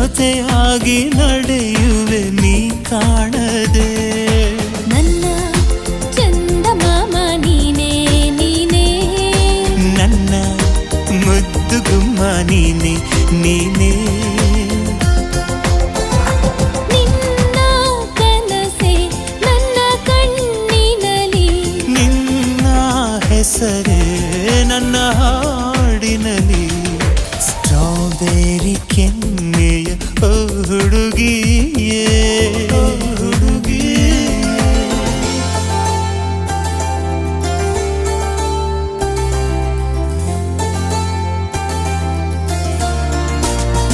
ಜೊತೆಯಾಗಿ ನಡೆಯುವೆ ನೀ ಕಾಣದೆ. ನನ್ನ ಚಂದಮಾಮ ನೀನೇ ನೀನೇ, ನನ್ನ ಮುದ್ದು ಗುಮ್ಮ ನೀನೆ ನೀನೇ. ನಿನ್ನ ಕನಸೆ ನನ್ನ ಕಣ್ಣಿನಲಿ, ನಿನ್ನ ಹೆಸರೇ ನನ್ನ ಹಾಡಿನಲಿ. ಸ್ಟ್ರಾಬೆರಿ ಕೆನ್ನೆಯ ಹುಡುಗಿಯೇ